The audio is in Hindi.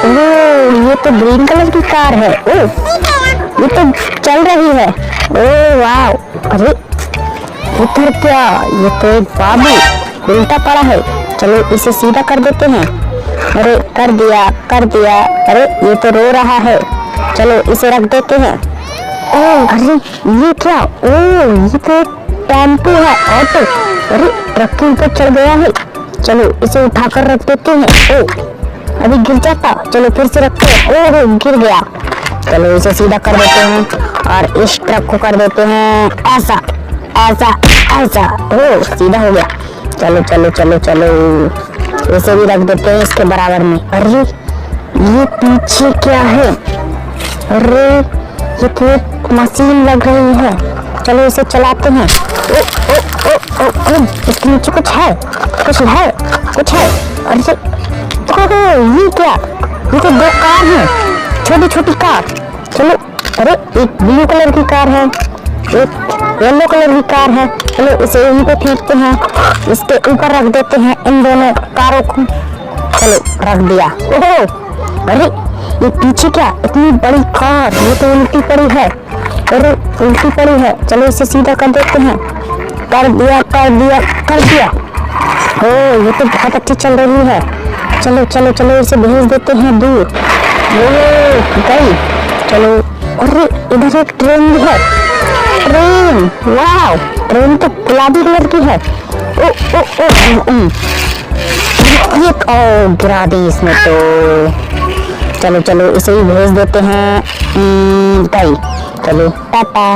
ओह ये तो ग्रीन कलर की कार है। ओह ये तो चल रही है। ओह वाह। अरे उधर क्या, ये तो एक बाबू उल्टा पड़ा है। चलो इसे सीधा कर देते हैं। अरे कर दिया कर दिया। अरे ये तो रो रहा है। चलो इसे रख देते हैं। ओह अरे ये क्या, ओह ये तो टेम्पो है, ऑटो। अरे ट्रक के ऊपर चढ़ गया है। चलो इसे उठाकर रख देते हैं। ओह अभी गिर जाता। चलो फिर से रखते हैं। ओह गिर गया। चलो इसे सीधा कर देते हैं और इस ट्रक को कर देते हैं ऐसा ऐसा ऐसा। ओह सीधा हो गया। चलो चलो चलो चलो इसे भी रख देते हैं इसके बराबर में। अरे ये पीछे क्या है, अरे ये तो मशीन लग रही है। चलो इसे चलाते हैं। ओ ओ ओ ओ ओ इसके नीचे कुछ है कुछ है कुछ है। अरे ओह ये क्या, ये तो दो कार हैं, छोटी छोटी कार। चलो अरे एक ब्लू कलर की कार है, एक येलो कलर की कार है। चलो इसे यहीं पे फेंकते हैं, इसके ऊपर रख देते हैं इन दोनों कारों को। चलो रख दिया। ओह अरे ये पीछे क्या, इतनी बड़ी कार, ये तो उल्टी पड़ी है। अरे उल्टी पड़ी है। चलो इसे सीधा कर देते हैं। कर दिया कर दिया कर दिया। ओह ये तो बहुत अच्छी चल रही है। चलो चलो चलो इसे भेज देते हैं दूर। ओह गई। चलो अरे इधर एक ट्रेन भी है। ट्रेन, वाह ट्रेन तो गुलाबी कलर की है। ओ ओ ओ ये गिरा दी इसमें तो। चलो चलो इसे ही भेज देते हैं। गई। चलो टाटा।